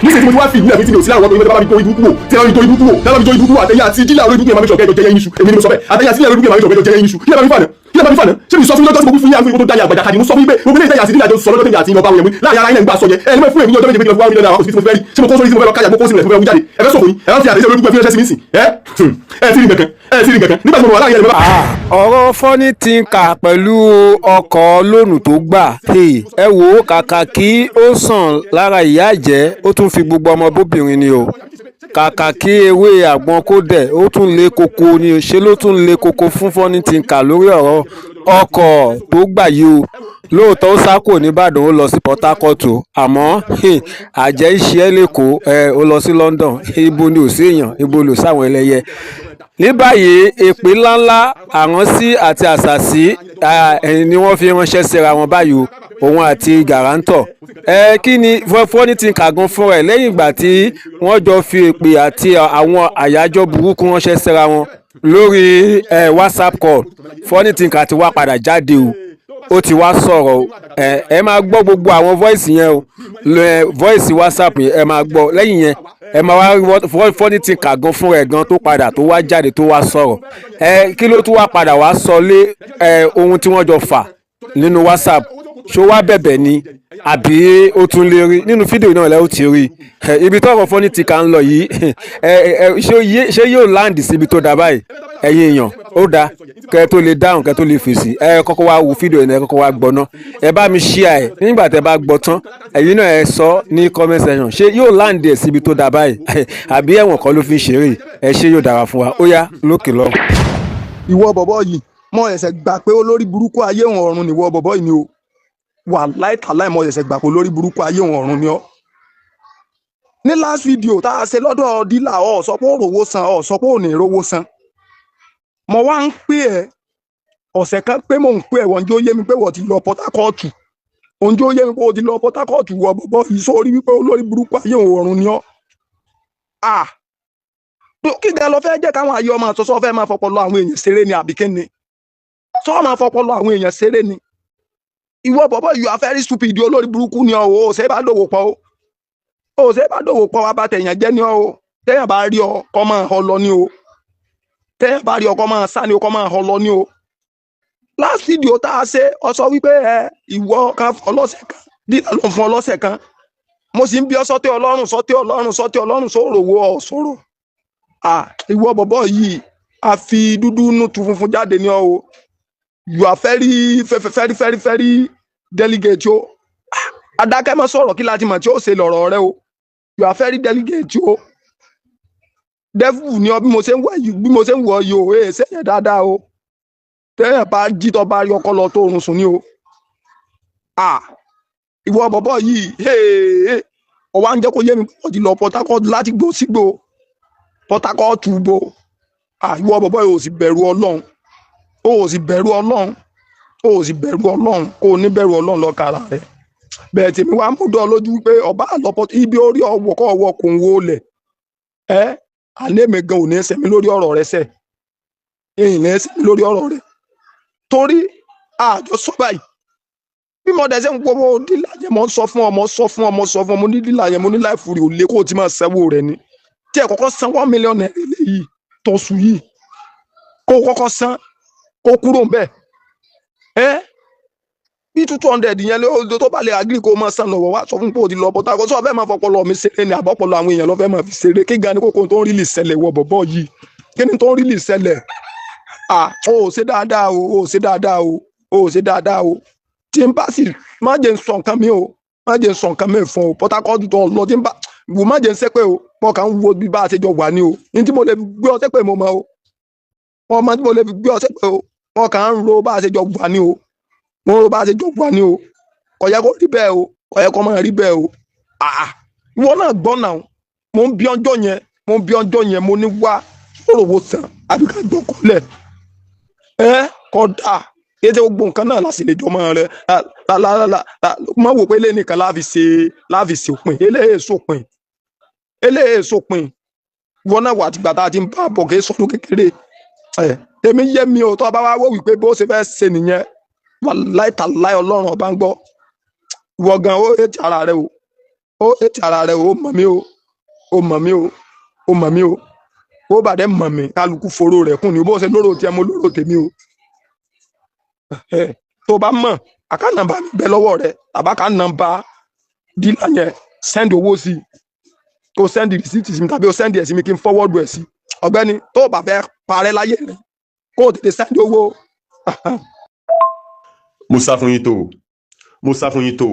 níṣẹ́ tí mo ti wá fi ìlú ẹ̀mí tí mi ò sí láwọn ọmọ ìgbẹ́ bá mi tó ibùkún wò tí wọ́n mi tó ibùkún wò tí wọ́n mi tó ibùkún wò àtẹ̀yà àti dílà olórí ibùkún yẹn máa mi sọ̀kẹ́ ẹjọ́ jẹ́yẹ́ yín ṣu èmi ni mo sọ bẹ́ẹ̀ àtẹ̀yà àti dílà olórí ibùkún yẹn máa mi sọ̀kẹ́ ẹjọ́ jẹ́yẹ́ yín ṣu kí lè bá mi fà náà kí lè bá mi fà náà ṣé mi sọ fún yín lọ́jọ́ tí mo fún yín àfihàn tó dáyà àgbàjà kadì mo sọ fún yín pé gbogbo ilé ìtẹ̀yà àti dílà jọ sọ lọ́jọ́ tẹ̀yà àti ìyọba àwọn èèyàn láàrin ara ilẹ̀ ń gbà sọ yẹn ẹni mọ̀ fún èmi ní ọjọ́ méje méjì lọ́wọ́ mílíọ̀nù àwọn òsì tí mo fẹ́ rí ṣé mo kó sórí tí mo fẹ́ lọ káyà mo kó sínú rẹ̀ fún fẹ́ wú jáde ẹ fẹ́ sọ̀rọ̀ yín ẹ wọ́n fi àdéhùn olórí ibùkún ẹ fi ránṣẹ́ sí mi sìn ẹ ti rí nǹkan ẹ ti rí nǹkan nígbà tí mo wà láàrin ẹ̀rọ ọ̀rọ̀ fọ́nì tí ń kà pẹ̀lú ọkọ̀ lónù tó gbà ẹ wò ó kàkà kí ó sàn lára ìyá ìjẹ́ ó tún fi gbogbo ọmọ bóbìnrin ni o kàkà kí ewé àgbọn kó dẹ̀ ó tún lé koko ni o ṣe ló tún lé koko fún fọ́nì tí ń kà lórí ọ̀rọ̀ ọkọ̀ tó gbà yìí o lóòótọ́ ó sá kò nìbàdàn ó lọ sí Port Harcourt àmọ́ àjẹ́ iṣẹ́ lẹ́kọ̀ọ́ ó lọ sí London ibo ni ò sí èèyàn ibo lò sáwọn ẹlẹ́yẹ ní báyìí èpè ńláńlá àránsí àti àṣàsí ni wọ́n fi ránṣẹ́ síra wọn báyìí o òun àti gàrántọ̀ kí ni fọ́nì tí ń kà gan fún rẹ̀ lẹ́yìn ìgbà tí wọ́n jọ fi èpè àti àwọn àyájọ́ burúkú ránṣẹ́ síra wọn lórí WhatsApp call fọ́nì tí ń kà ti wá padà jáde o ó ti wá sọ̀rọ̀ o ẹ máa gbọ́ gbogbo àwọn voice yẹn o voice WhatsApp yẹn ẹ máa gbọ́ lẹ́yìn yẹn ẹ máa wá fọ́nì tí ń kà gan fún rẹ̀ gan tó padà tó wá jáde tó wá sọ̀rọ̀ kí ló tún wá padà wá sọ lé ohun tí wọ́n jọ fà nínú WhatsApp ṣó wá bẹ̀bẹ̀ ni àbí ó tún lè rí nínú fídíò náà lẹ́ ó ti rí ibi tọ́rọ̀ fọ́nì tí kà ń lọ yìí ṣé yóò láǹdì síbi tó dá báyìí ẹ̀yin èèyàn ó dáa kẹ́ tó lè dáhùn kẹ́ tó lè fèsì kọ́kọ́ wá wo fídíò yẹn kọ́kọ́ wá gbọ́ ná ẹ bá mi share ẹ̀ nígbà tẹ́ bá gbọ́ tán ẹ̀yin náà ẹ sọ ní comment section ṣé yóò láǹdì ẹ̀ síbi tó dá báyìí àbí ẹ̀wọ̀n kan ló fi ń ṣeré ẹ ṣé yóò dára fún wa ó yá lókè lọ. ìwọ bọ̀bọ̀ yìí mo ẹ̀sẹ̀ gbà pé olórí burúkú ayé òun ọ̀run ni ìwọ bọ̀bọ̀ yìí ni o wà láìtàláì mo ẹ̀sẹ̀ gbà pé olórí burúkú ayé òun ọ̀run ni ọ́. ní last video tá a ṣe lọ́dọ̀ dílà ọ̀ sọ pé ó rówó san ọ̀ sọ pé ò ní rówó san mo wá ń pè ẹ́ ọ̀sẹ̀ kan pé mò ń pè ẹ́ wọ́n jẹ́ ó yé mi pé wọ́n ti lọ Port Harcourt òun jẹ́ ó yé mi pé wọ́n ti lọ Port Harcourt wọ bọ̀bọ̀ yìí sórí wípé olórí burúkú ayé òun ọ̀run ni ọ́. kí gan lọ fẹ́ jẹ́ káwọn ayé ọmọ àtọ́sọ́ fẹ́ máa fọpọlọ àwọn èèyàn ṣeré ni àbí kíni sọ máa fọpọlọ àwọn èèyàn ṣeré ni ìwọ bọ̀bọ̀ you are very stupid olórí burúkú ni ọ́ o ṣe bá dòwò pọ̀ o ṣe bá dòwò pọ̀ wá bá tẹ̀yàn jẹ́ ni ọ́ o tẹ́yàn bá rí ọ kọ́ máa họ lọ ni o tẹ́yàn bá rí ọ kọ́ máa sá ni o kọ́ máa họ lọ ni o last video tá a ṣe ọ sọ wípé ìwọ kan ọlọ́sẹ̀ kan dídá ló ń fún ọlọ́sẹ̀ kan mo sì ń bí ọ sọ́tẹ́ ọlọ́run sọ́tẹ́ ọlọ́run sọ́tẹ́ ọlọ́run sọ̀rọ̀ wo ọ sọ̀rọ̀ ìwọ bọ̀bọ̀ yìí a fi dúdú nù tu funfun jáde ní ọ o you are very delicate o adákẹ́ mọ́ sọ̀rọ̀ kí láti mọ̀ tí ó ṣe lọ̀rọ̀ rẹ o you are very delicate o devil ni ọ bí mo ṣe ń wọ yìí o ṣe yẹn dáadáa o tẹ́yẹ̀ bá jí tọ́ bá rí ọkọ lọ tó oorun sùn ní o ìwọ bọ̀bọ̀ yìí ọwọ́ à ń jẹ́ kó yé mi pọ̀ ti lọ Port Harcourt láti gbó sígbó Port Harcourt túbọ̀ ìwọ bọ̀bọ̀ yìí ò sì bẹ̀rù Ọlọ́run ó sì bẹ̀rù Ọlọ́run ó sì bẹ̀rù Ọlọ́run kó o ní bẹ̀rù Ọlọ́run lọ́kàrà rẹ̀ bẹ́ẹ̀ tèmi wá mú dán lójú pé ọba àlọ́pọ̀ ibi orí ọwọ́ kọ́ ọwọ́ kò ń wo lẹ̀ alẹ́ mi gan ò ní ẹsẹ̀ mi lórí ọ̀rọ̀ rẹ sẹ̀ èyí ní ẹsẹ̀ mi lórí ọ̀rọ̀ rẹ torí àjọ sọ báyìí bí mo dẹ̀ ṣe ń gbọ́ dílà yẹn mo sọ fún ọ mo ní dílà yẹn mo ní láìfù rè ò lé kó o ti máa sanwó rẹ ni tí ẹ kọ́kọ́ san 1 million naira yìí tó sùn yìí kó o kọ́kọ́ san kó kúrò ńbẹ̀ bí 200 yẹn ló tó bá lè agree kó o máa san lọ́wọ́ wá sọ fún pé o ti lọ Port Harcourt sọ fẹ́ máa fọpọlọ mi ṣeré ni àbọ̀pọ̀lọ àwọn èèyàn lọ fẹ́ máa fi ṣeré kí gan ni kókó tó ń rí lè ṣẹlẹ̀ wọ bọ̀bọ̀ yìí kí ni tó ń rí lè ṣẹlẹ̀ o ò ṣe dáadáa o ò ṣe dáadáa o ò ṣe dáadáa o tí n bá sì má jẹ́ n sọ nǹkan mi o má jẹ́ n sọ nǹkan mi fún o Port Harcourt tó lọ tí n bá wò má jẹ́ n sẹ́pẹ́ o mo kàn ń wo bí bá a ṣe jọ wà ní o ní tí mo lè gbé ọ sẹ́pẹ́ mo mọ o wọ́n mọ tí mo lè gbé ọ sẹ́pẹ́ o wọ́n kàn ń ro bá a ṣe jọ wà ní o wọ́n ro bá a ṣe jọ wà ní o kò yẹ kó rí bẹ́ẹ̀ o kò yẹ kó máa rí bẹ́ẹ̀ o ìwọ náà gbọ́ náà mo ń bí ọjọ́ yẹn mo ní wá sọ̀rọ̀ wo sàn àbí ká gbọ́kọ̀lẹ̀ kódà kéde gbogbo nǹkan náà láti lè jọmọ rẹ má wò pé eléyìí nìkan láàfi ṣe òpin eléyìí sópin ìwọ náà wà àtìgbà tá a ti ń bá bọ̀ kí sọdún kékeré èmi yé mi ò tó bá wá wò wípé bó ṣe fẹ́ ṣe nìyẹn wà láìtàláì Ọlọ́run ọba ń gbọ́ ìwọ gan ó ètì ara rẹ o ó ètì ara rẹ̀ ó mọ̀ mí o ó mọ̀ mí o ó mọ̀ mí o ó bàdẹ́ mọ̀ mí kálukú foró rẹ̀ kùn ní bó ṣe lóró tiẹ̀ mo lóró tèmi o tó bá mọ̀ àká nàmbà mi bẹ lọ́wọ́ rẹ̀ tàbá ká nàmbà dílà yẹn send owó sí kó send receipt sí mi tàbí ó send ẹ̀ sí mi kí n forward ẹ̀ sí ọ̀gbẹ́ni tó bá fẹ́ parẹ́ láyé rẹ̀ kó o tètè send owó. mo sá fún yín tó mo sá fún yín tó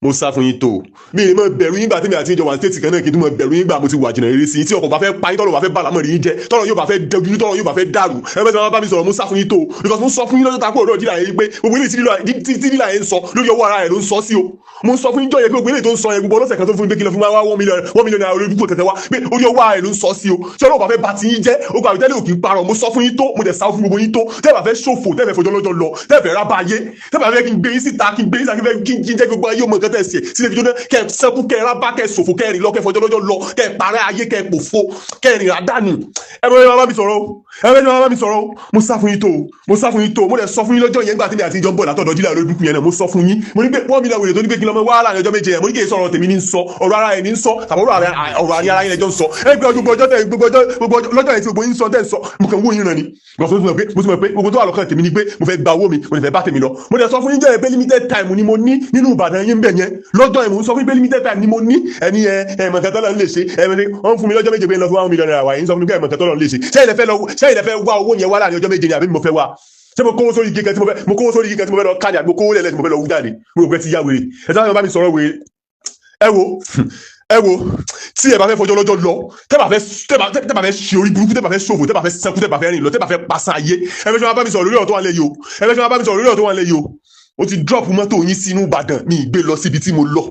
mo sá fún yín tó mi ì mọ bẹ̀rù yín gbà tí mi àti ìjọba stéètì kan náà kí n tún mọ bẹ̀rù yín gbà mo ti wà jìnnà rere sí i tí ọkọ̀ bá fẹ́ pa yín tọ́lọ̀ bá fẹ́ bàlámọ̀ rí yín jẹ́ tọ́lọ̀ yóò bá fẹ́ dẹjú tọ́lọ̀ yóò bá fẹ́ dàrú ẹ bẹ́ẹ̀ sọ bá mi sọ̀rọ̀ mo sá fún yín tó because mo sọ fún yín lọ́jọ́ ta kúrò lọ́jọ́ dídà yẹn pé gbogbo ilé tí dídà yẹn ń sọ lórí ọwọ́ ara rẹ̀ ló ń sọ sí o mo sọ fún yín jọ yẹn pé gbogbo ilé tó ń sọ yẹn gbogbo ọlọ́sẹ̀ kan tó fún mi pé kí lọ fún wa 1 million naira orí dúpọ̀ tẹ̀tẹ̀ wá pé orí ọwọ́ ara rẹ̀ ló ń sọ sí o tí ọlọ́wọ́ bá fẹ́ bá ti yín jẹ́ o gbà tẹ́lẹ̀ òkè parọ́ mo sọ fún yín tó mo dẹ̀ sá fún gbogbo yín tó tẹ́lẹ̀ bá fẹ́ ṣòfò tẹ́lẹ̀ fẹ́ fọjọ́ lọ́jọ́ lọ tẹ́lẹ̀ fẹ́ rábà ayé tẹ́lẹ̀ bá fẹ́ kí n gbé yín síta kí n gbé yín síta kí n jẹ́ gbogbo ayé ọmọ nǹkan tẹ̀ sí sílẹ̀ fi jóná kẹ́ ẹ sẹ́kù kẹ́ ẹ rábà kẹ́ ẹ ṣòfò kẹ́ ẹ rìn lọ kẹ́ ẹ fọjọ́ lọ́jọ́ lọ kẹ́ ẹ parẹ́ ayé kẹ́ ẹ pòfo kẹ́ ẹ rìn àdánù ẹ bẹ́ẹ̀ bá mi sọ̀rọ̀ ẹ bẹ́ẹ̀ bá mi sọ̀rọ̀ mo sá fún yín tó mo sá fún yín tó mo dẹ̀ sọ fún yín lọ́jọ́ yẹn gbà tí mi àti ìjọ ń bọ̀ látọ̀dọ̀ jílẹ̀ lórí búkú yẹn náà mo sọ fún yín mo ní pé wọ́n mi lọ wèrè tó ní pé kí lọ́mọ wá láàrin ọjọ́ méje yẹn mo ní kí èso ọ̀rọ̀ tèmi ní sọ ọ̀rọ̀ ara ẹ̀ ní sọ tàbí ọ̀rọ̀ àní ara yín lẹ́jọ́ ń sọ ẹ gbé gbogbo ọjọ́ lọ́jọ́ yẹn tí gbogbo yín sọ tẹ́ ń sọ mo kàn wó yín ràn ni mo ti mọ̀ pé gbogbo tó wà lọ́kàn tèmi ni pé mo fẹ́ gba owó mi mo fẹ́ bá tèmi lọ mo dẹ̀ sọ fún yín jẹ́ pé limited time ni mo ní nínú Ìbàdàn yín bẹ̀ yẹn lọ́jọ́ yẹn mo sọ fún yín pé limited time ni mo ní ẹni ẹ̀mọ̀ kan tọ́lọ̀ ń lè ṣe wọ́n fún mi lọ́jọ́ méje pé lọ fún 1 million naira wà yín sọ fún mi pé ẹ̀mọ̀ kan tọ́lọ̀ ń lè ṣe ṣé ilẹ̀ fẹ́ wá owó yẹn wá láàrin ọjọ́ méje ni àbí mo fẹ́ wá ṣé mo kówó sórí kíkẹ́ tí mo fẹ́ lọ káàdì àbí mo kówó lẹ́lẹ́ tí mo fẹ́ lọ wú jáde mo rò pé ti yá wèrè ẹ sábà bá mi sọ̀rọ̀ wèrè ẹ wo tí ẹ bá fẹ́ fọjọ́ lọ́jọ́ lọ tẹ́ bá fẹ́ ṣe orí burúkú tẹ́ bá fẹ́ ṣòfò tẹ́ bá fẹ́ sẹ́kù tẹ́ bá fẹ́ rìn lọ tẹ́ bá fẹ́ pàṣẹ ayé ẹ fẹ́ ṣe máa bá mi sọ̀rọ̀ lórí ọ̀rọ̀ tó wà lẹ́yìn o ẹ fẹ́ ṣe máa bá mi sọ̀rọ̀ lórí ọ̀rọ̀ tó wà lẹ́yìn o ó ti drop mọ́tò yín sínú Ìbàdàn mi ìgbé lọ síbi tí mo lọ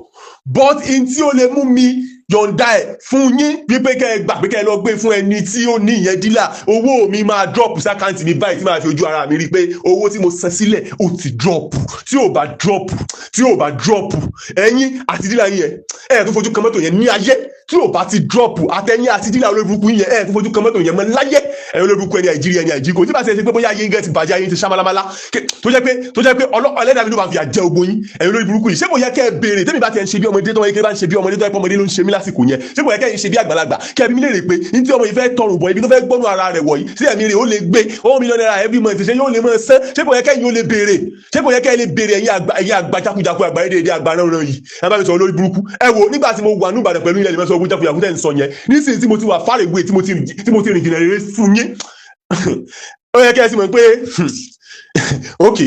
but in tí ó lè mú mi yọ̀ǹda ẹ̀ fún yín wípé kẹ́ ẹ gbà pé kẹ́ ẹ lọ gbé fún ẹni tí ó ní ìyẹn dílà owó mi máa drop sákàǹtì mi báyìí tí máa fi ojú ara mi rí i pé owó tí mo san sílẹ̀ ó ti drop tí ò bá drop ẹ̀yin àti dílà yín ẹ̀ tó fojú kan mọ́tò yẹn ní ayé tí ò bá ti drop àtẹ̀yìn àti dílà olórí burúkú yẹn ẹ̀ tó fojú kan mọ́tò yẹn mọ́ láyé ẹ̀ olórí burúkú ẹni Nàìjíríà ẹni àìjíkò tí bá ṣe pé bóyá ayé ń gẹ́ ti bàjẹ́ ayé ti ṣámálámálá tó jẹ́ pé ọlẹ́dàá mi ló máa fi àjẹ ogbó yín ẹ̀yin olórí burúkú yìí ṣé kò yẹ kẹ́ ẹ béèrè tẹ́mi bá ti ń ṣe bí ọmọdé tó wọ́n yẹ kí bá ń ṣe bí ọmọdé tó yẹ pé ọmọdé ló ń ṣe mí lásìkò yẹn ṣé kò yẹ kẹ́ ẹ ṣe bí àgbàlagbà kẹ́ ẹ bí mi lè rè pé ní tí ọmọ yìí fẹ́ tọrùn bọ̀ ibi tó fẹ́ gbọ́nú ara rẹ̀ wọ̀nyí sí ẹ̀mí rẹ̀ ó lè gbé 1 million naira every month ṣé yóò lè mọ̀ ṣẹ́ ṣé kò yẹ kẹ́ yóò lè béèrè ṣé kò yẹ kẹ́ lè béèrè ẹ̀yin àgbà jákujàku àgbà èdè àgbà náà yìí ẹ bá mi sọ lórí burúkú ẹ wo nígbà tí mo wà ní Ìbàdàn pẹ̀lú ilẹ̀ ìmọ̀sọ ogun jákujàku tẹ̀ ń sọ yẹn nísìnyí tí mo ti wà far away tí mo ti rìn jìnnà rere fún yín ó yẹ kẹ́ ẹ sì mọ̀ pé ok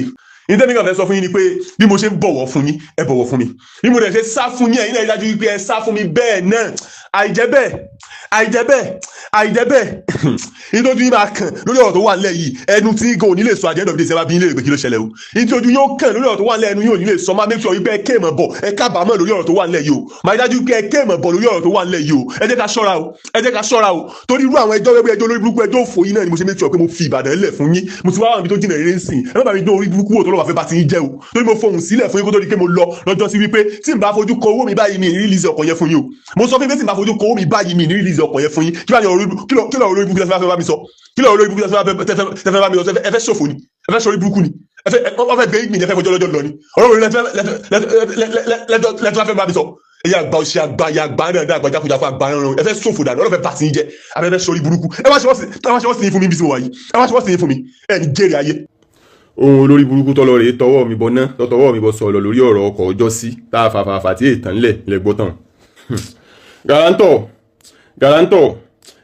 ìdẹ́mi kan fẹ́ sọ fún yín ni pé bí mo ṣe ń bọ̀wọ̀ fún yín ẹ bọ̀wọ̀ fún mi bí mo dẹ̀ ṣe sá fún yín ẹ̀yin náà dájú wípé ẹ sá fún mi bẹ́ẹ̀ náà àìjẹ́ bẹ́ẹ̀ nítorí yín máa kàn lórí ọ̀rọ̀ tó wà nílẹ̀ yìí ẹnu tí gò ní lè sọ àjẹ́ ìdọ̀bí ìṣẹ́wá bí yín lè rè pé kí ló ṣẹlẹ̀ o nítorí yóò kàn lórí ọ̀rọ̀ tó wà nílẹ̀ ẹnu yóò ní lè sọ máa make sure wípé ẹ kéèmọ̀ bọ̀ ẹ kábàámọ̀ lórí ọ̀rọ̀ tó wà nílẹ̀ yìí o máa dájú pé ẹ kéèmọ̀ bọ̀ lórí ọ̀rọ̀ tó wà nílẹ̀ yìí o ẹ jẹ́ ká ṣọ́ra o torí irú àwọn ẹjọ́ wẹ́wẹ́ ẹjọ́ lórí burúkú ẹjọ́ òfò yín náà ni mo ṣe make sure pé mo fi Ìbàdàn lẹ̀ fún yín mo ti wá àwọn ibi tó jìnnà eré ń sìn ẹ má bàa mi dún orí burúkú wò tó lọ́wọ́ fẹ́ bá ti yín jẹ́ o torí mo fohùn sílẹ̀ fún yín kó tó di pé mo lọ lọ́jọ́ sí wípé tí n bá fojú kọ owó mi báyìí mi ní release ọkọ̀ yẹn fún yín o mo sọ fún yín pé tí n bá fojú kọ owó mi báyìí mi ní release ọkọ̀ yẹn fún yín kí lóò olórí burúkú tẹ́fẹ́ bá mi sọ kí lóò olórí burúkú tẹ́fẹ́ bá mi sọ ẹ fẹ́ ṣòfò ni ẹ fẹ́ sọrí burúkú ni ẹ fẹ́ gbé ìgbìn ẹ fẹ́ fọjọ́ lọ́jọ́ lọ ni ọ̀rọ̀ orí lẹ́tọ́ fẹ́ bá mi sọ ẹ̀yà àgbà òṣì àgbà náà àgbà jákujàku àgbà náà ẹ fẹ́ ṣòfò dànù ọlọ́fẹ́ bá ti ń jẹ ẹ fẹ́ sọrí burúkú ẹ wá ṣe wọ́n sì ní fún mi bí sí mo wà yìí ẹ wá ṣe wọ́n sì ní fún mi ẹ ní jèrè ayé. ohun olórí burúkú tọ́lọ rèé tọwọ́ mi bọ ná tọwọ́ mi bọ sọ̀rọ̀ lórí ọ̀rọ̀ ọkọ̀ ọjọ́ sí tá a fàfàfà tí ètàn ńlẹ̀ lẹ́gbọ́ tán.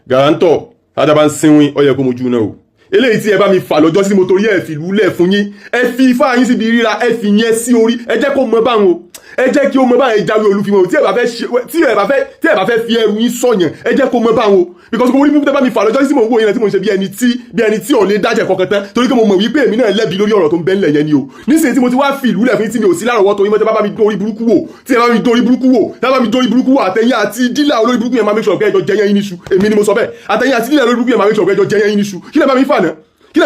garantọ̀ tájà bá ń sinwin ó yẹ kó mojú náà o eléyìí tí ẹ bá mi fà lọ́jọ́ sí mo torí ẹ̀ fìlú lẹ̀ fún yín ẹ fi ifá yín síbi ríra ẹ fi yẹn sí orí ẹ jẹ́ kó mọ báwọn o ẹ jẹ́ kí ó mọ báwọn ìjáwé olúfimọ́ tí ẹ bá fẹ́ fi ẹrù yín sọ̀yàn ẹ jẹ́ kó mọ báwọn o because mo rí pípẹ́ bá mi fà lọ́jọ́ sí mo wò yẹn tí mo ṣe bí ẹni tí ò lè dájẹ́ kọ̀ọ̀kan tán torí pé mo mọ̀ wípé èmi náà lẹ́bi lórí ọ̀rọ̀ tó ń bẹ́ ńlẹ̀ yẹn ni o nísìnyí tí mo ti wá fi ìlú lẹ̀ fún tí mi ò sí lárọ̀wọ́ tó yín mọ́ tí ẹ bá mi dórí burúkú wò tí ẹ bá mi dórí burúkú wò àtẹ̀yìn àti dílà olórí burúkú yẹn máa make sure pé ẹjọ́ jẹyàn yín níṣu èmi ni mo sọ bẹ́ẹ̀ àtẹ̀yìn àti dílà olórí burúkú yẹn máa make sure pé ẹjọ́ jẹyàn yín níṣu kí lẹ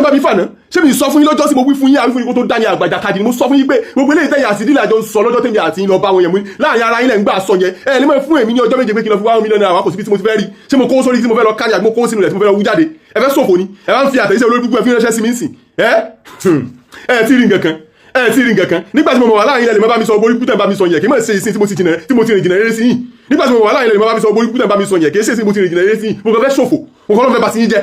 bá mi fà náà ṣé mi sọ fún yín lọ́jọ́ sí mo wí fún yín àwí fún yín kó tó dání àgbàjà kadì mo sọ fún yín pé gbogbo eléyìí tẹ̀yìn àti dílà jọ ń sọ lọ́jọ́ tẹ̀mí àti yín lọ bá wọn yẹn mú láàrin ara yín lẹ́ ń gbà sọ yẹn ẹ lè mọ̀ fún èmi ní ọjọ́ méje pé kí n lọ fi 1 million naira wá kò síbi tí mo ti fẹ́ rí ṣé mo kó sórí tí mo fẹ́ lọ kárí àgbò kó sínú rẹ̀ tí mo fẹ́ lọ wú jáde ẹ fẹ́ ṣòfò ni ẹ bá ń fi àtẹ̀jíṣẹ́ olórí gbogbo ẹ fi ránṣẹ́ sí mi ń sìn ẹ ti rí nǹkan kan ẹ ti rí nǹkan kan nígbà tí mo wà láàrin ilẹ̀ lè má bá mi sọ borí kútẹ̀ bá mi sọ yẹn kì í mọ̀ ṣe ìsìn tí mo ti rìn jìnnà rere sí yìí nígbà tí mo wà láàrin ilẹ̀ lè má bá mi sọ borí kútẹ̀ bá mi sọ yẹn kì í ṣe ìsìn tí mo ti rìn jìnnà rere sí yìí mo kàn fẹ́ ṣòfò mo kàn fẹ́ bá sí yín jẹ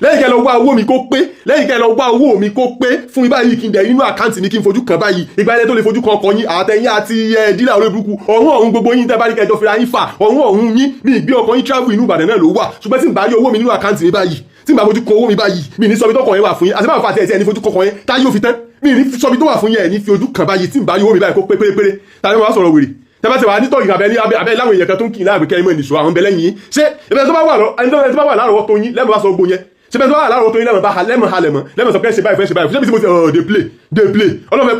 lẹ́yìn kẹ́ lọ wá owó mi kó pé lẹ́yìn kẹ́ lọ wá owó mi kó pé fún mi báyìí kí n dẹ̀ nínú àkáǹtì mi kí n fojú kan báyìí ìgbà ilẹ̀ tó lè fojú kan ọkọ yín àtẹ̀yìn àti dílà olórí burúkú ọ̀hún gbogbo yín tẹ́ bá rí kẹjọ fira yín fà ọ̀hún yín mi ìgbé ọkọ yín travel inú Ìbàdàn náà ló wà ṣùgbọ́n tí n bá rí owó mi nínú àkáǹtì mi báyìí tí n bá fojú kan owó mi báyìí mi ní sọ bí tọkọ yẹn wà fún yín àti báwo fà tẹ̀ ẹ̀ ní fojú kọkọ yẹn tá yóò fi tán mi ní sọ bí tó wà fún yẹn ní fi ojú kan báyìí tí n bá rí owó mi báyìí kó pé pérépéré tàbí wọn sọ̀rọ̀ wèrè tẹ́bá ti wà ní tọ́gì abẹ́ láwọn èèyàn kan tó ń kì í láàbí kẹ́rin mọ́ ìnìṣó àwọn bẹ̀lẹ́ yìí ṣé ìbẹ̀rẹ̀ tó bá wà láàrọ̀ tó yín lẹ́mọ̀ bá sọ gbogbo yẹn ṣé bẹ́ẹ̀ tó wà láàrọ̀ tó yín lẹ́mọ̀ bá lẹ́mọ̀ halẹ̀mọ̀ lẹ́mọ̀ sọ pé ṣe báyìí fẹ́ ṣe báyìí ṣé bí mo ti dey play ọlọ́mọ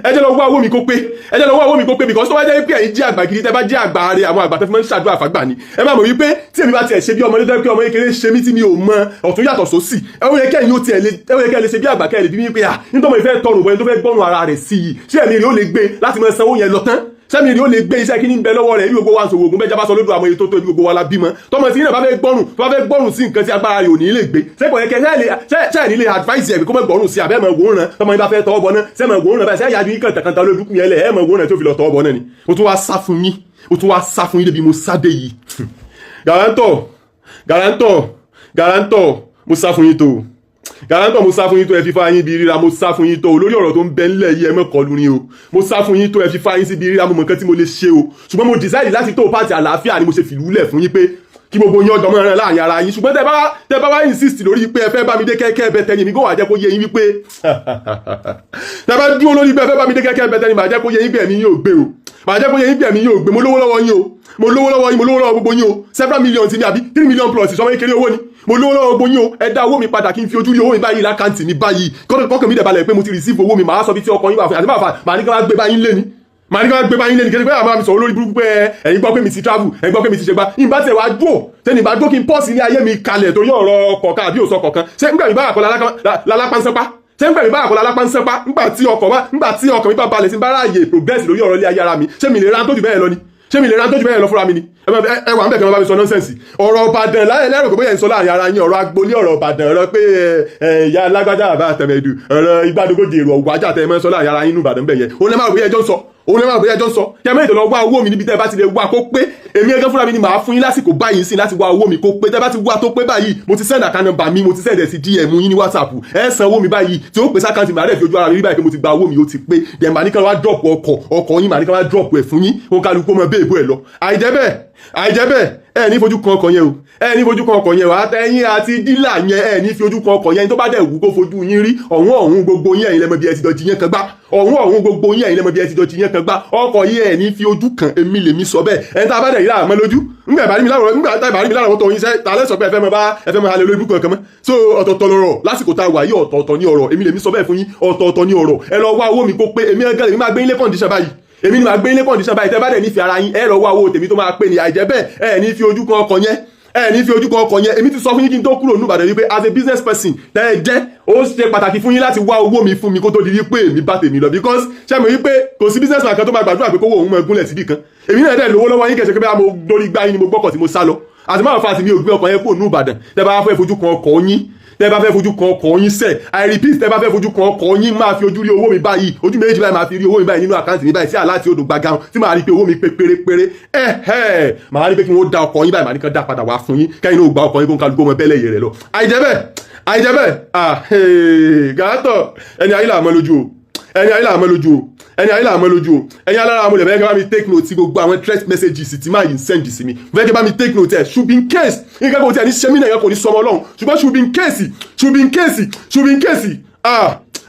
ẹ jẹ́ lọ wá owó mi kó pé ẹ jẹ́ lọ wá owó mi kó pé because tó bá jẹ́ pé ẹ̀yin jẹ́ àgbà gidi tẹ́ bá jẹ́ àgbà rẹ̀ àwọn àgbà tẹ́ fi máa ń ṣàdúrà fàgbà ni ẹ máa mọ̀ wípé tí èmi bá tiẹ̀ ṣe bí ọmọdé tẹ́ pé ọmọ kékeré ṣe mí tí mi ò mọ ọ̀tún yàtọ̀ sósì ẹ ó yẹ kẹ́yìn ó tiẹ̀ lè ṣe bí àgbà kẹ́ ẹ lè bí mi pé nítorí ìfẹ́ tọrùn bọ́ ẹni tó fẹ́ gbọ́rùn ara rẹ̀ sí i ṣé ẹ̀mí rẹ̀ ó lè gbé láti máa sanwó yẹn lọ tán sẹ́mi ni ó lè gbé iṣẹ́ kíní ń bẹ lọ́wọ́ rẹ̀ bí gbogbo wa ń sòwò ogun bẹ́ẹ̀ jábá sọ lódò àwọn èyí tó tó ibi gbogbo wa la bímọ tọmọ tí yín náà bá fẹ́ gbọ́rùn sí nǹkan tí agbára rẹ̀ ò ní lè gbé sẹ́kọ̀ọ́ yẹ kẹ́ sẹ́ẹ̀ ní lè advice ẹ̀ kó mọ̀ gbọ́rùn sí abẹ́ mọ̀ wòó ràn tọmọ yín bá fẹ́ tọwọ́ bọ náà sẹ́ẹ̀ mọ̀ wòó ràn báyìí sẹ́ẹ̀ yájú yín kàntàkàntà olódùkú yẹn lẹ̀ ẹ̀ mọ̀ wòó ràn tó fi lọ tọwọ́ bọ náà ni ó tún wá sá fún yín débi mo sá dé yìí Guarantor mo sá fún yín tó Guarantor mo sá fún yín tó ẹ fi fa yín bí ríra mo sá fún yín tó olórí ọ̀rọ̀ tó ń bẹ ńlẹ̀ yìí ẹ mọ̀ kọlu ni o mo sá fún yín tó ẹ fi fa yín sí bí ríra mo mọ̀ nǹkan tí mo lè ṣe o ṣùgbọ́n mo decide láti tó pàtì àlàáfíà ni mo ṣe fìlú lẹ̀ fún yín pé kí gbogbo yín ọjọ́ mọ́ran láàrin ara yín ṣùgbọ́n tẹ́ bá wá insist lórí pé ẹ fẹ́ bá mi dé kẹ́kẹ́ bẹ tẹ́ni mi kó wà jẹ́ kó yé yín wípé tẹ́ bá dúró lórí pé ẹ fẹ́ bá mi dé kẹ́kẹ́ bẹ tẹ́ni mà jẹ́ kó yé yín pé ẹ̀mí yóò gbé o mà jẹ́ kó yé yín pé ẹ̀mí yóò gbé mo lówó lọ́wọ́ yín o mo lówó lọ́wọ́ gbogbo yín o several million ti mi àbí 3 million plus ìsọmọ kékeré owó ni mo lówó lọ́wọ́ gbogbo yín o ẹ dá owó mi padà kí n fi ojú rí owó mi báyìí lákàntì mi báyìí kọ́kàn mi dẹ̀ balẹ̀ pé mo ti receive owó mi màá sọ bí tí ọkọ yín wà fún àti màá ní ká wá gbé báyìí lé ni kí pé àmà mi sọ̀rọ̀ lórí burúkú pé ẹ̀yin gbọ́ pé mi ti travel ẹ̀yin gbọ́ pé mi ti ṣe gbá ìbá tẹ̀ wá dúró tẹ́ni ìbá dúró kí n pọ́ọ̀sì ní ayé mi kalẹ̀ torí ọ̀rọ̀ kọ̀ọ̀kan àbí òsọ kọ̀ọ̀kan ṣé nígbà mi bá àkọlà lálápánsẹ́pá nígbà tí ọkọ̀ mi bá balẹ̀ sí bá ráàyè progress lórí ọ̀rọ̀ ilé ayé ara mi ṣé mi lè ra tó jù bẹ́ẹ̀ lọ ni ṣé mi lè ra tó jù bẹ́ẹ̀ lọ fúnra mi ni ẹ wà ń bẹ̀ kí wọ́n bá mi sọ nọ́nsẹ̀nsì ọ̀rọ̀ Ìbàdàn láyé lẹ́rù pé bóyá ń sọ láàrin ara yín ọ̀rọ̀ agboolé ọ̀rọ̀ Ìbàdàn ọ̀rọ̀ pé ìyá alágbádá àbá àtẹ̀mẹ̀dù ọ̀rọ̀ igbádogójì èrò ọ̀gbájà tẹ̀ mọ́ sọ láàrin ara yín nù Ìbàdàn bẹ̀ yẹn òun lè má rò bóyá ẹjọ́ ń sọ kí ẹ mẹ́rin lọ wá owó mi níbi tẹ́ bá ti lè wá kó pé èmi ẹgbẹ́ fúnra mi ni màá fún yín lásìkò báyìí sí láti wá owó mi kó pé tẹ́ bá ti wá tó pé báyìí mo ti send account number mi mo ti send ẹ̀ sí DM yín ní WhatsApp ẹ san owó mi báyìí tí ó pèsè àkáǹtì màá rẹ̀ fi ojú ara mi rí báyìí pé mo ti gba owó mi ó ti pé dẹ̀ màá ní ká wá drop ọkọ̀ yín màá ní ká wá drop ẹ̀ fún yín kó kálukú mọ bẹ́ẹ̀ bó ẹ̀ lọ àìjẹ́ bẹ́ẹ̀ ẹ ní fojú kan ọkọ̀ yẹn o ẹ ní fojú kan ọkọ̀ yẹn o àtẹ̀yìn àti dílà yẹn ẹ ní fi ojú kan ọkọ̀ yẹn tó bá dẹ̀ wù kó fojú yín rí ọ̀hún gbogbo yín ẹ̀yin lẹ́mọ bí ẹ ti dọ̀tí yẹn kan gbá ọ̀hún gbogbo yín ẹ̀yin lẹ́mọ bí ẹ ti dọ̀tí yẹn kan gbá ọkọ̀ yẹn ẹ ní fi ojú kan èmi lèmi sọ bẹ́ẹ̀ ẹ tá a bá dẹ̀ yíra àmọ́ lójú ńgbà ìbárí mi láwọn tó yín sẹ́ ta lẹ́sọ̀ pé ẹ fẹ́ mọ halẹ̀ lórí ibùkún kan mọ́ so ọ̀tọ̀ọ̀tọ̀ lọ̀rọ̀ lásìkò tá a wà yí ọ̀tọ̀ọ̀tọ̀ ní ọ̀rọ̀ èmi lèmi sọ bẹ́ẹ̀ fún yín ọ̀tọ̀ọ̀tọ̀ ní ọ̀rọ̀ ẹ lọ wá owó mi kó pé èmi ẹgbẹ́ èmi máa gbé ilé kọ́ndíṣàn báyìí èmi ni màá gbé ilé kọ́ndíṣàn báyìí tẹ́ bá dẹ̀ ní fi ara yín ẹ lọ wá owó tèmi tó máa pè ní àìjẹ́ bẹ́ẹ̀ ẹ ní fi ojú kan ọkọ̀ yẹn èmi ti sọ fún yín kí n tó kúrò ní Ìbàdàn wípé as a business person tẹ́ ẹ jẹ́ ó ṣe pàtàkì fún yín láti wá owó mi fún mi kó tó di wípé èmi bá tèmi lọ because ṣé mo wípé kò sí business man kan tó máa gbàdúrà pé kówó òun mọ gúnlẹ̀ síbì kan èmi náà dẹ̀ lówó lọ́wọ́ yín kẹsẹ̀ pé mo lórí gbá yín ni mo gbọ́kọ̀ tí mo sá lọ àti máa fa àti mi ò gbé ọkọ̀ yẹn kúrò ní Ìbàdàn tẹ́ bá fẹ́ fojú kan ọkọ̀ yín tẹ́ bá fẹ́ fojú kan ọkọ̀ yín sẹ́ I repeat tẹ́ bá fẹ́ fojú kan ọkọ̀ yín máa fi ojú rí owó mi báyìí ojú méjì báyìí máa fi rí owó mi báyìí nínú àkáǹtì mi báyìí sí àláti odò gbàgán tí máa rí pé owó mi pé pérépéré máa rí pé kí wọ́n da ọkọ̀ yín báyìí máa ní kán dá padà wá fún yín kẹ́yìn náà gba ọkọ̀ yín kó ń kálukú ọmọ bẹ́lẹ̀ yẹrẹ lọ àìjẹ́ bẹ́ẹ̀ Guarantor ẹni ayé làmọ́ lójú o ẹni ayé làmọ́ lójú o ẹni alára amúlẹ̀ bẹ́ẹ̀ kí bá mi take note sí gbogbo àwọn text messages tí máa yìí send sí mi bẹ́ẹ̀ kí bá mi take note ẹ̀ should be in case nǹkan kò tí a ní ṣẹ́mi náà yẹn kò ní sọmọ ọlọ́run ṣùgbọ́n should be in case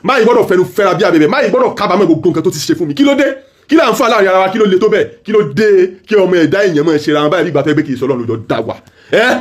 máa yìí gbọ́dọ̀ fẹnu fẹ́ra bí abẹ́bẹ́ máa yìí gbọ́dọ̀ kábàámọ̀ gbogbo nǹkan tó ti ṣe fún mi kí ló dé kí là ń fà láàrin ara wa kí ló le tó bẹ́ẹ̀ kí ló dé kí ọmọ ẹ̀dá èèyàn máa ṣe ra wọn báyìí bí ìgbà tó ẹgbẹ́ kì í sọ ọlọ́run lójó dá wa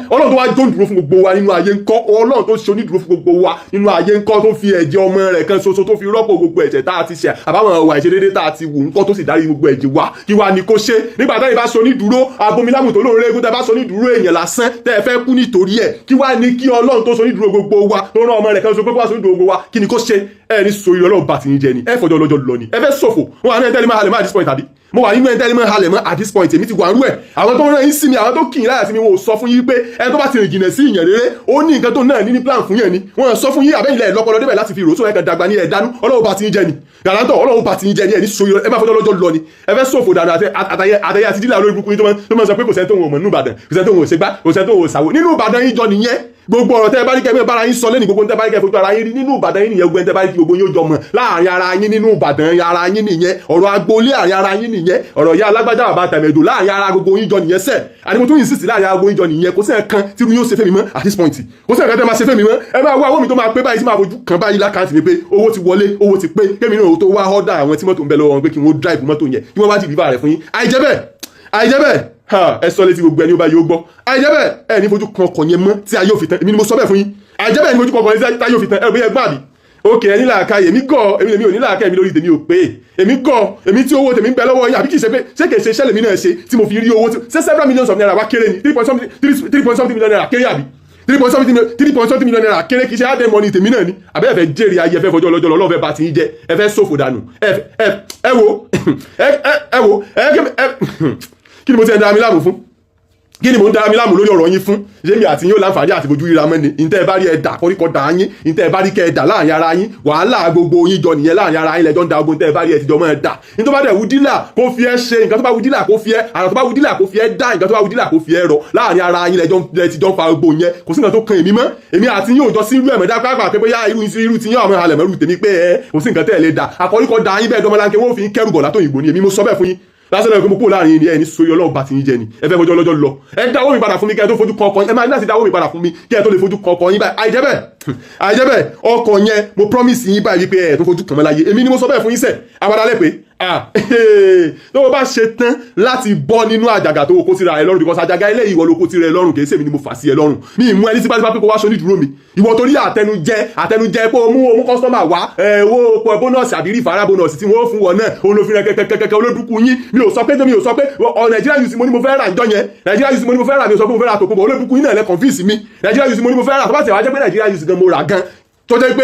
ọlọ́run tó wá jó dúró fún gbogbo wa nínú ayé ńkọ́ ọlọ́run tó ṣe onídùúró fún gbogbo wa nínú ayé ńkọ́ tó fi ẹ̀jẹ̀ ọmọ rẹ̀ kan ṣoṣo tó fi rọ́pò gbogbo ẹ̀jẹ̀ tá a ti ṣe àbáwọn ọ̀wà ìṣedédé tá a ti wù ńkọ́ tó sì dárí gbogbo ẹ̀jẹ̀ wa kí wa ni kó ṣe nígbà táyì bá ṣe onídùúró abomilámù tó lóore egun tẹ́ bá ṣe onídùúró èèyàn lásán tẹ́ ẹ fẹ́ kú nítorí ẹ̀ kí wa ni kí ọlọ́run tó ṣe onídùúró gbogbo wa tó rán ọmọ rẹ̀ kan ṣoṣo pé kó wá ṣe onídùúró gbogbo wa kí ni kó ṣe ẹ ní sori ọlọ́run bá ti ń jẹ ni ẹ fọjọ́ lọ́jọ́ lọ ni ẹ fẹ́ ṣòfò wọn àná ẹ tẹ́lẹ̀ máa halẹ̀ máa disappoint àbí mo wà nínú ẹni mọ́ halẹ̀ mọ́ at this point èmi ti wà ń rú ẹ̀ àwọn tó ń rán yín sí mi àwọn tó kì í láyà sí mi wọn ò sọ fún yín pé ẹni tó bá ti rìn jìnnà sí ìyàn rere ó ní nǹkan tó náà ní plan fún yẹn ni wọn sọ fún yín àbẹ́yìnlẹ̀ lọ́pọlọ débẹ̀ láti fi rò sóò ẹ̀kan dàgbà ní ẹ̀dánú ọlọ́wọ́ bá ti ń jẹ ni gàlántọ̀ ọlọ́wọ́ bá ti ń jẹ ni ẹ̀ ní soyọ ẹ bá fọjọ́ lọ́jọ́ lọ ni ẹ fẹ́ sòfò dànù àtàyẹ àti dílà lórí burúkú yín tó máa sọ pé kò sẹ́ni tó ń wọ̀ mọ́ nínú Ìbàdàn kò sẹ́ni tó ń wọ̀ ṣègbà kò sẹ́ni tó ń wọ̀ ṣàwò nínú Ìbàdàn yín jọ nìyẹn gbogbo ọ̀rọ̀ tẹ́ ẹ bá rí kẹ́ bára yín sọ lẹ́nu gbogbo tẹ́ bá rí kẹ́ fojú ara yín rí nínú Ìbàdàn yín nìyẹn gbogbo tẹ́ bá rí kí gbogbo yín ó jọ mọ̀ láàrin ara yín nínú Ìbàdàn ara yín nìyẹn ọ̀rọ̀ agboolé àárín ara yín nìyẹn ọ̀rọ̀ ya alágbájá bàbá tẹ̀mẹ̀dò láàrin ara gbogbo yín jọ nìyẹn sẹ́ àdìmọ̀ tó insist láàrin ara gbogbo yín jọ nìyẹn kò sẹ́ẹ̀ kan tí irú yóò ṣe fẹ́ mi mọ́ at this point kò sẹ́ẹ̀ kan tẹ́ máa ṣe fẹ́ mi mọ́ ẹ máa wá owó mi tó máa pé báyìí tí máa fojú kan báyìí lákàntì mi pé owó ti wọlé owó ti pé kémi náà tó wá ọ́dà àwọn tí mọ́tò ń bẹ lọ́wọ́ wọn pé kí wọ́n drive mọ́tò yẹn kí wọ́n bá ti deliver rẹ̀ fún yín àìjẹ́ bẹ́ẹ̀ ẹ sọ létí gbogbo ẹni ó bá yóò gbọ́ àìjẹ́ bẹ́ẹ̀ ẹ ní fojú kan ọkọ̀ yẹn mọ́ tí ayé òfin tán èmi ni mo sọ bẹ́ẹ̀ fún yín àìjẹ́ bẹ́ẹ̀ ní fojú kan ọkọ̀ yẹn tí ayé òfin tán ẹ bí ẹ gbà bí òkè ẹni làákàyè èmi gọ̀ èmi ò ní làákàyè mi lórí tèmi ò pé èmi gọ̀ èmi tí owó tèmi ń bẹ lọ́wọ́ yín àbí kì í ṣe pé ṣé kì í ṣe iṣẹ́ lèmi náà ṣe tí mo fi rí owó ṣé several millions of naira wá kéré ni 3.something million naira kéré àbí 3.something million naira kéré kì í ṣe hard money tèmi náà ni àbẹ́ ẹ fẹ́ jèrè ayé ẹ fẹ́ fọjọ́ lọ́jọ́ lọ́wọ́ fẹ́ bá ti ń jẹ ẹ fẹ́ ṣòfò dànù ẹ wo kí ni mo ti ẹ̀ dára mi láàmú fún kí ni mo ń dára mi láàmú lórí ọ̀rọ̀ yín fún yémi àti yín ó láǹfààní àti fojú ríra mọ́ni ìtẹ́ ẹ bá rí ẹ̀dà koríko dà yín ìtẹ́ ẹ bá rí kẹ́ ẹ̀dà láàrin ara yín wàhálà gbogbo yín jọ nìyẹn láàrin ara yín lẹ́jọ́ ń da ogun tẹ́ ẹ bá rí ẹ ti jọ mọ́ ẹ dà ní tó bá dẹ̀ wú dílà kó fi ẹ ṣe nǹkan tó bá wú dílà kó fi ẹ àrà tó bá wú dílà kó fi ẹ dá nǹkan tó bá wú dílà kó fi ẹ rọ láàrin ara yín lẹ́jọ́ ti jọ ń fa gbogbo yẹn kò sí nǹkan tó kan èmi mọ́ èmi àti yín ò jọ sí irú ẹ̀mẹ́dá pàápàá pé bóyá irú ti yín àwọn àlẹ̀ mẹ́rù tèmi pé ẹ kò sí nǹkan tẹ́ ẹ lè dà àkọ́ríkọ́ da yín bẹ́ẹ̀ dọ́mọláńkẹ́ wọ́n fi ń kẹ́rù bọ̀ látòyìnbó ni èmi mo sọ bẹ́ẹ̀ fún yín lásán náà pé mo kúrò láàrin yìí ẹni sórí ọlọ́run bá ti ń jẹ ni ẹ fẹ́ fojú ọlọ́jọ́ lọ ẹ dáwọ́ mi padà fún mi kẹ́ ẹ tó fojú kan ọkọ yín ẹ máa ní láti dáwọ́ mi padà fún mi kẹ́ ẹ tó lè fojú kan ọkọ yín báyìí àìjẹ́ bẹ́ẹ̀ ọkọ yẹn mo promise yín báyìí wípé ẹ tó fojú kàn mọ́ láyé èmi ni mo sọ bẹ́ẹ̀ fún yín sẹ́ abadalẹ́ pé tó o bá ṣe tán láti bọ́ nínú àjàgà tó o kó síra ẹ lọ́rùn because àjàgà eléyìí ìwọ ló kó síra ẹ lọ́rùn kìí ṣèmi ni mo fà sí ẹ lọ́rùn mi ì mú ẹni sípàsípà pé kó wá ṣoní dúró mi ìwọ torí àtẹnujẹ pé o mú kọ́sítọ́mà wá owó bónọ́ọ̀sì àbí rífàrà bónọ́ọ̀sì tí wọ́n fún wọn náà òun ló fi rẹ kẹkẹkẹkẹ olódùkú yín mi ò sọ pé Nàìjíríà yìí sì mo ní mo fẹ́ rà ìjọ yẹn Nàìjíríà yìí sì mo ní mo fẹ́ rà mi ò sọ pé mo fẹ́ rà tòkùnbọ̀ olódùkú yín náà lẹ confuse mi Nàìjíríà yìí sì mo ní mo fẹ́ rà tó bá ti wá jẹ́ pé Nàìjíríà yìí sì gan mo rà gan tó jẹ́ pé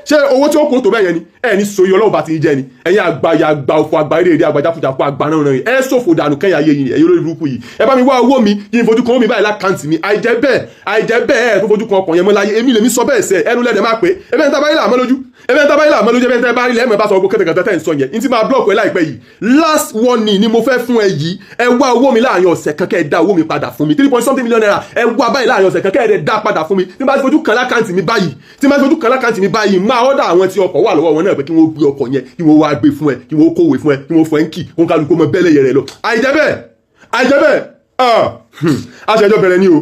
ṣé owó tí ó kó tó bẹ́ẹ̀ yẹn ni ẹ ní sori ọlọ́run bá ti ń jẹ ni ẹ̀yin àgbà òfò àgbà eré èdè àgbàjáfùjàfù àgbà náà rẹ̀ ẹ ṣòfò dànù kẹ́yìn ayé yìí ẹ̀yin olórí burúkú yìí ẹ bá mi wá owó mi kí n fojú kan mi báyìí lákàntì mi àìjẹ́ bẹ́ẹ̀ ẹ tó fojú kan ọkàn yẹn mọ́ láyé èmi lèmi sọ bẹ́ẹ̀ sẹ́ ẹnu lẹ́dẹ̀ máa pé ẹ bẹ́ẹ̀ ń tabayílà àmọ́ lójú ẹ bẹ́ẹ̀ ń tẹ́ bá rí lẹ́mọ̀ bá sọ ọgbọ́n kẹ́tẹ̀kẹ́tẹ́ tẹ́ ń sọ yẹn ní ti máa blọ́ọ̀kù ẹ láìpẹ́ yìí last warning ni mo fẹ́ fún ẹ yìí ẹ wá owó mi láàrin ọ̀sẹ̀ kan kẹ́ ẹ dá owó mi padà fún mi 3.something million naira ẹ wá báyìí láàrin ọ̀sẹ̀ kan kẹ́ ẹ dá padà fún mi tí n bá ti fojú kan lákàntì mi báyìí máa ọ́dà àwọn tí ọkọ̀ wà lọ́wọ́ wọn náà pé kí wọ́n gbé ọkọ̀ yẹn kí wọ́n wá gbé fún ẹ kí wọ́n kówé fún ẹ kí wọ́n fún ẹ ń kì kó kálukú mọ bẹ́lẹ̀ yẹrẹ lọ àìjẹ́ bẹ́ẹ̀ aṣẹ́jọ́ bẹ̀rẹ̀ ni o.